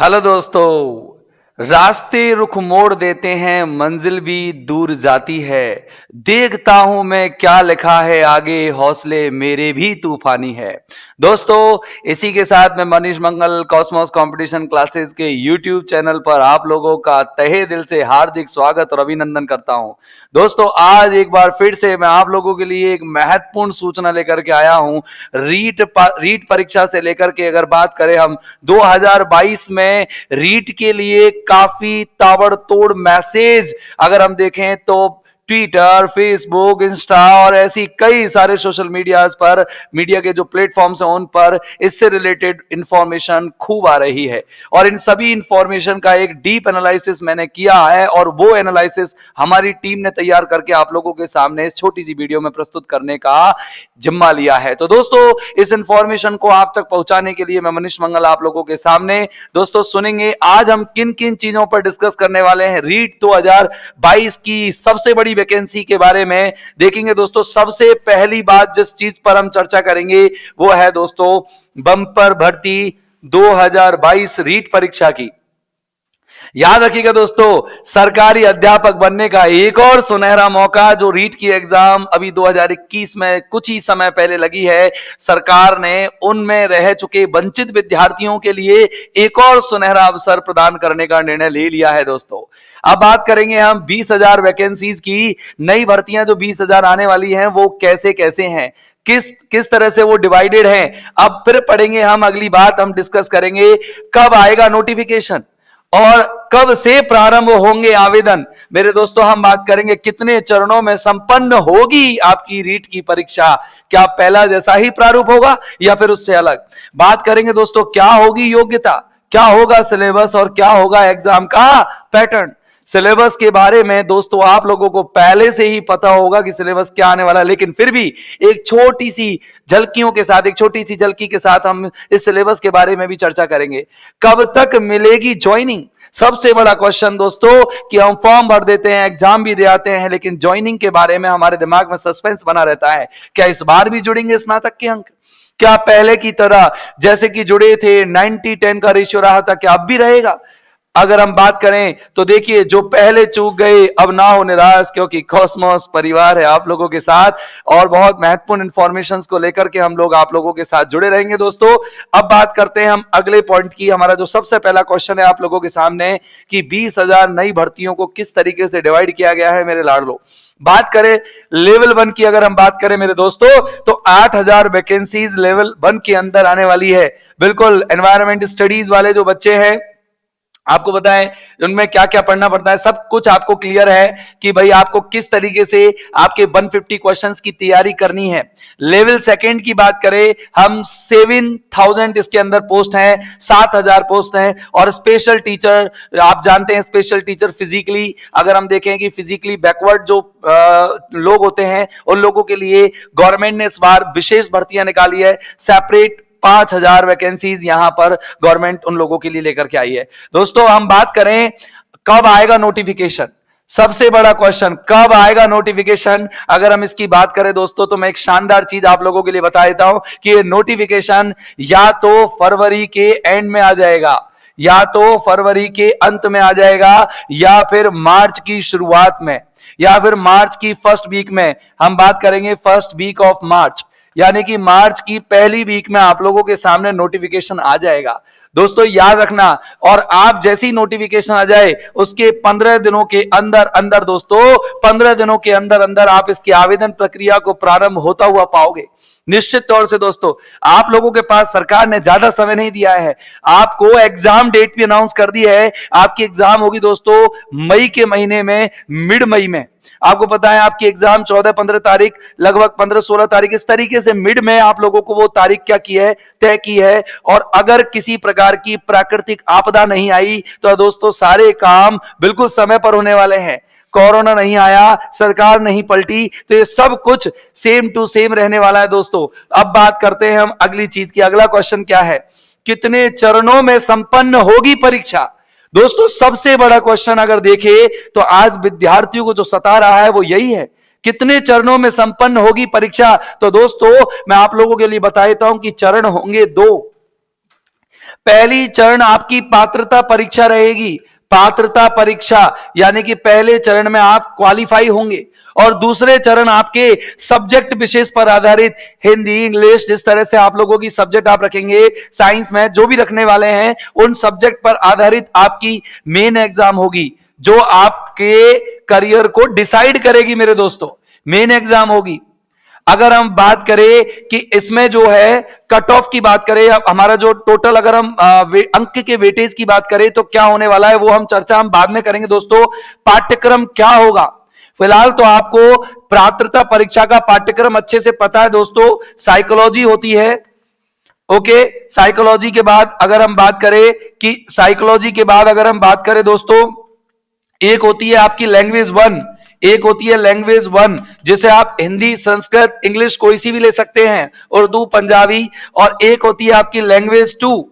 Hello दोस्तों। रास्ते रुख मोड़ देते हैं, मंजिल भी दूर जाती है। देखता हूं मैं क्या लिखा है आगे, हौसले मेरे भी तूफानी है। दोस्तों, इसी के साथ मैं मनीष मंगल कॉस्मोस कंपटीशन क्लासेस के यूट्यूब चैनल पर आप लोगों का तहे दिल से हार्दिक स्वागत और अभिनंदन करता हूं। दोस्तों, आज एक बार फिर से मैं आप लोगों के लिए एक महत्वपूर्ण सूचना लेकर के आया हूं। रीट परीक्षा से लेकर के अगर बात करें हम 2022 में रीट के लिए काफी ताबड़तोड़ मैसेज अगर हम देखें तो ट्विटर, फेसबुक, इंस्टा और ऐसी कई सारे सोशल मीडियाज पर, मीडिया के जो प्लेटफॉर्म्स हैं उन पर इससे रिलेटेड इंफॉर्मेशन खूब आ रही है। और इन सभी इंफॉर्मेशन का एक डीप एनालिसिस मैंने किया है और वो एनालिसिस हमारी टीम ने तैयार करके आप लोगों के सामने इस छोटी सी वीडियो में प्रस्तुत करने का जिम्मा लिया है। तो दोस्तों, इस इंफॉर्मेशन को आप तक पहुंचाने के लिए मैं मनीष मंगल आप लोगों के सामने दोस्तों सुनेंगे आज हम किन किन चीजों पर डिस्कस करने वाले हैं। रीट 2022 की सबसे बड़ी वैकेंसी के बारे में देखेंगे दोस्तों। सबसे पहली बात जिस चीज पर हम चर्चा करेंगे वो है दोस्तों बम्पर भर्ती 2022 रीट परीक्षा की। याद रखिएगा दोस्तों, सरकारी अध्यापक बनने का एक और सुनहरा मौका जो रीट की एग्जाम अभी 2021 में कुछ ही समय पहले लगी है, सरकार ने उनमें रह चुके वंचित विद्यार्थियों के लिए एक और सुनहरा अवसर प्रदान करने का निर्णय ले लिया है दोस्तों। अब बात करेंगे हम 20,000 वैकेंसीज की। नई भर्तियां जो 20,000 आने वाली हैं वो कैसे कैसे हैं, किस किस तरह से वो डिवाइडेड हैं। अब फिर पढ़ेंगे हम, अगली बात हम डिस्कस करेंगे कब आएगा नोटिफिकेशन और कब से प्रारंभ होंगे आवेदन। मेरे दोस्तों, हम बात करेंगे कितने चरणों में संपन्न होगी आपकी रीट की परीक्षा। क्या पहला जैसा ही प्रारूप होगा या फिर उससे अलग। बात करेंगे दोस्तों क्या होगी योग्यता, क्या होगा सिलेबस और क्या होगा एग्जाम का पैटर्न। सिलेबस के बारे में दोस्तों आप लोगों को पहले से ही पता होगा कि सिलेबस क्या आने वाला है, लेकिन फिर भी एक छोटी सी झलकियों के साथ, एक छोटी सी झलकी के साथ हम इस सिलेबस के बारे में भी चर्चा करेंगे। कब तक मिलेगी ज्वाइनिंग, सबसे बड़ा क्वेश्चन दोस्तों कि हम फॉर्म भर देते हैं, एग्जाम भी दे आते हैं, लेकिन ज्वाइनिंग के बारे में हमारे दिमाग में सस्पेंस बना रहता है। क्या इस बार भी जुड़ेंगे स्नातक के अंक? क्या पहले की तरह जैसे कि जुड़े थे 90-10 का रेशियो रहा था, क्या अब भी रहेगा? अगर हम बात करें तो देखिए, जो पहले चूक गए अब ना हो निराश, क्योंकि कॉस्मोस परिवार है आप लोगों के साथ और बहुत महत्वपूर्ण इंफॉर्मेशन को लेकर के हम लोग आप लोगों के साथ जुड़े रहेंगे दोस्तों। अब बात करते हैं हम अगले पॉइंट की। हमारा जो सबसे पहला क्वेश्चन है आप लोगों के सामने कि 20,000 नई भर्तियों को किस तरीके से डिवाइड किया गया है मेरे लाडलो। बात करें लेवल 1 की, अगर हम बात करें मेरे दोस्तों तो 8,000 वैकेंसीज लेवल 1 के अंदर आने वाली है। बिल्कुल एनवायरमेंट स्टडीज वाले जो बच्चे हैं, आपको बताएं उनमें क्या क्या पढ़ना पड़ता है, सब कुछ आपको क्लियर है कि भाई आपको किस तरीके से आपके 150 क्वेश्चंस की तैयारी करनी है। लेवल 2 की बात करें हम 7,000 इसके अंदर पोस्ट हैं, 7,000 पोस्ट हैं। और स्पेशल टीचर, आप जानते हैं स्पेशल टीचर फिजिकली, अगर हम देखें कि फिजिकली बैकवर्ड जो लोग होते हैं उन लोगों के लिए गवर्नमेंट ने इस बार विशेष भर्तियां निकाली है। सेपरेट 5,000 वैकेंसीज यहां पर गवर्नमेंट उन लोगों के लिए लेकर के आई है। दोस्तों, हम बात करें कब आएगा नोटिफिकेशन, सबसे बड़ा क्वेश्चन कब आएगा नोटिफिकेशन। अगर हम इसकी बात करें दोस्तों तो मैं एक शानदार चीज आप लोगों के लिए बता देता हूं कि ये नोटिफिकेशन या तो फरवरी के एंड में आ जाएगा, या तो फरवरी के अंत में आ जाएगा, या फिर मार्च की शुरुआत में, या फिर मार्च की फर्स्ट वीक में। हम बात करेंगे फर्स्ट वीक ऑफ मार्च, यानी कि मार्च की पहली वीक में आप लोगों के सामने नोटिफिकेशन आ जाएगा दोस्तों, याद रखना। और आप जैसी नोटिफिकेशन आ जाए उसके 15 दिनों के अंदर अंदर दोस्तों, 15 दिनों के अंदर अंदर आप इसकी आवेदन प्रक्रिया को प्रारंभ होता हुआ पाओगे। निश्चित तौर से दोस्तों, आप लोगों के पास सरकार ने ज्यादा समय नहीं दिया है, आपको एग्जाम डेट भी अनाउंस कर दी है। आपकी एग्जाम होगी दोस्तों मई के महीने में, मिड मई में। आपको पता है आपकी एग्जाम 14-15 तारीख, लगभग 15-16 तारीख, इस तरीके से मिड में आप लोगों को वो तारीख क्या की है, तय की है। और अगर किसी प्रकार की प्राकृतिक आपदा नहीं आई तो दोस्तों सारे काम बिल्कुल समय पर होने वाले हैं। कोरोना नहीं आया, सरकार नहीं पलटी, तो ये सब कुछ सेम टू सेम रहने वाला है दोस्तों। अब बात करते हैं हम अगली चीज की। अगला क्वेश्चन क्या है, कितने चरणों में संपन्न होगी परीक्षा। दोस्तों, सबसे बड़ा क्वेश्चन अगर देखें तो आज विद्यार्थियों को जो सता रहा है वो यही है, कितने चरणों में संपन्न होगी परीक्षा। तो दोस्तों मैं आप लोगों के लिए बता देता हूं कि चरण होंगे 2। पहली चरण आपकी पात्रता परीक्षा रहेगी। पात्रता परीक्षा यानी कि पहले चरण में आप क्वालिफाई होंगे और दूसरे चरण आपके सब्जेक्ट विशेष पर आधारित हिंदी, इंग्लिश, जिस तरह से आप लोगों की सब्जेक्ट आप रखेंगे, साइंस, मैथ जो भी रखने वाले हैं, उन सब्जेक्ट पर आधारित आपकी मेन एग्जाम होगी जो आपके करियर को डिसाइड करेगी मेरे दोस्तों। मेन एग्जाम होगी। अगर हम बात करें कि इसमें जो है कट ऑफ की बात करें, हमारा जो टोटल अगर हम अंक के वेटेज की बात करें तो क्या होने वाला है वो हम चर्चा हम बाद में करेंगे दोस्तों। पाठ्यक्रम क्या होगा, फिलहाल तो आपको पात्रता परीक्षा का पाठ्यक्रम अच्छे से पता है दोस्तों। साइकोलॉजी होती है, ओके। साइकोलॉजी के बाद अगर हम बात करें कि साइकोलॉजी के बाद अगर हम बात करें दोस्तों, एक होती है आपकी लैंग्वेज वन, एक होती है लैंग्वेज वन जिसे आप हिंदी, संस्कृत, इंग्लिश कोई सी भी ले सकते हैं, उर्दू, पंजाबी, और एक होती है आपकी लैंग्वेज टू।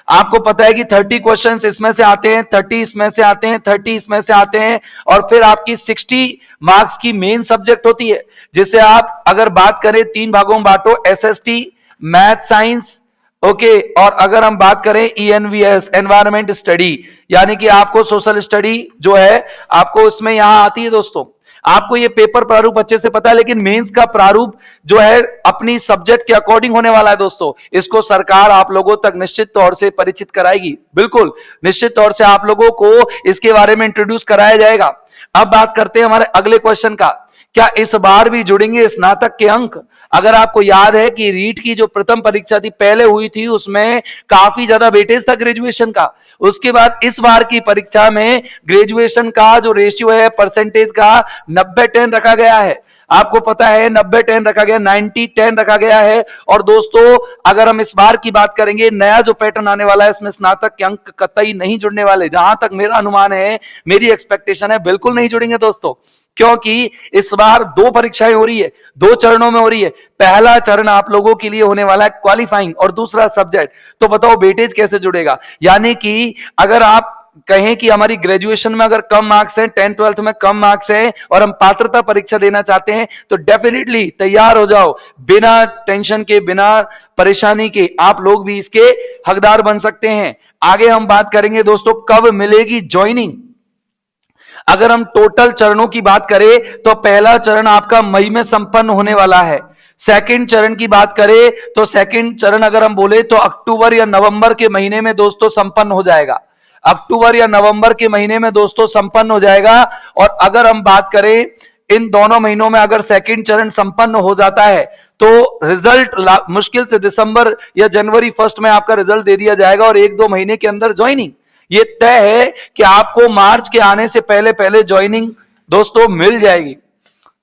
आपको पता है कि 30 क्वेश्चंस इसमें से आते हैं, 30 इसमें से आते हैं, 30 इसमें से आते हैं, और फिर आपकी 60 मार्क्स की मेन सब्जेक्ट होती है जिसे आप अगर बात करें 3 भागों में बांटो, एसएसटी, मैथ, साइंस, ओके। और अगर हम बात करें ईएनवीएस, एनवायरमेंट स्टडी, यानी कि आपको सोशल स्टडी जो है आपको उसमें यहां आती है दोस्तों। आपको ये पेपर प्रारूप अच्छे से पता है, लेकिन मेंस का प्रारूप जो है अपनी सब्जेक्ट के अकॉर्डिंग होने वाला है दोस्तों। इसको सरकार आप लोगों तक निश्चित तौर से परिचित कराएगी, बिल्कुल निश्चित तौर से आप लोगों को इसके बारे में इंट्रोड्यूस कराया जाएगा। अब बात करते हैं हमारे अगले क्वेश्चन का, क्या इस बार भी जुड़ेंगे स्नातक के अंक? अगर आपको याद है कि रीट की जो प्रथम परीक्षा थी पहले हुई थी उसमें काफी ज्यादा वेटेज था ग्रेजुएशन का, उसके बाद इस बार की परीक्षा में ग्रेजुएशन का जो रेशियो है परसेंटेज का 90-10 रखा गया है। आपको पता है 90-10 रखा गया, 90-10 रखा गया है। और दोस्तों अगर हम इस बार की बात करेंगे, नया जो पैटर्न आने वाला है इसमें स्नातक के अंक कतई नहीं जुड़ने वाले, जहां तक मेरा अनुमान है, मेरी एक्सपेक्टेशन है, बिल्कुल नहीं जुड़ेंगे दोस्तों। क्योंकि इस बार 2 परीक्षाएं हो रही है, 2 चरणों में हो रही है। पहला चरण आप लोगों के लिए होने वाला है क्वालिफाइंग और दूसरा सब्जेक्ट। तो बताओ वेटेज कैसे जुड़ेगा? यानी कि अगर आप कहें कि हमारी ग्रेजुएशन में अगर कम मार्क्स हैं, 10th-12th में कम मार्क्स हैं और हम पात्रता परीक्षा देना चाहते हैं, तो डेफिनेटली तैयार हो जाओ, बिना टेंशन के, बिना परेशानी के आप लोग भी इसके हकदार बन सकते हैं। आगे हम बात करेंगे दोस्तों कब मिलेगी ज्वाइनिंग। अगर हम टोटल चरणों की बात करें तो पहला चरण आपका मई में संपन्न होने वाला है। सेकंड चरण की बात करें तो सेकंड चरण अगर हम बोले तो अक्टूबर या नवंबर के महीने में दोस्तों संपन्न हो जाएगा। अक्टूबर या नवंबर के महीने में दोस्तों संपन्न हो जाएगा। और अगर हम बात करें इन दोनों महीनों में अगर सेकंड चरण संपन्न हो जाता है तो रिजल्ट मुश्किल से दिसंबर या जनवरी 1 में आपका रिजल्ट दे दिया जाएगा और 1-2 महीने के अंदर ज्वाइनिंग। ये तय है कि आपको मार्च के आने से पहले पहले ज्वाइनिंग दोस्तों मिल जाएगी।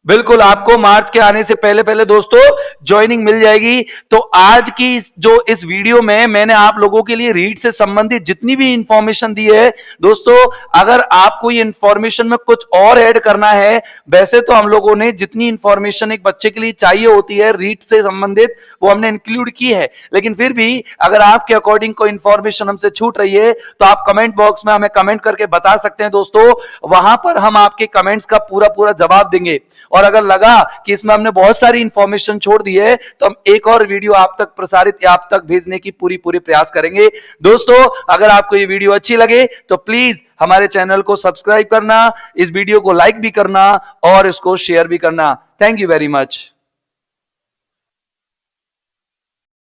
बिल्कुल आपको मार्च के आने से पहले पहले दोस्तों ज्वाइनिंग मिल जाएगी। तो आज की इस वीडियो में मैंने आप लोगों के लिए रीट से संबंधित जितनी भी इंफॉर्मेशन दी है दोस्तों, अगर आपको ये इंफॉर्मेशन में कुछ और ऐड करना है, वैसे तो हम लोगों ने जितनी इंफॉर्मेशन एक बच्चे के लिए चाहिए होती है रीट से संबंधित वो हमने इंक्लूड की है, लेकिन फिर भी अगर आपके अकॉर्डिंग कोई इंफॉर्मेशन हमसे छूट रही है तो आप कमेंट बॉक्स में हमें कमेंट करके बता सकते हैं दोस्तों। वहां पर हम आपके कमेंट्स का पूरा पूरा जवाब देंगे। और अगर लगा कि इसमें हमने बहुत सारी इंफॉर्मेशन छोड़ दी है तो हम एक और वीडियो आप तक प्रसारित या आप तक भेजने की पूरी प्रयास करेंगे। दोस्तों अगर आपको ये वीडियो अच्छी लगे तो प्लीज हमारे चैनल को सब्सक्राइब करना, इस वीडियो को लाइक भी करना और इसको शेयर भी करना। Thank you very much.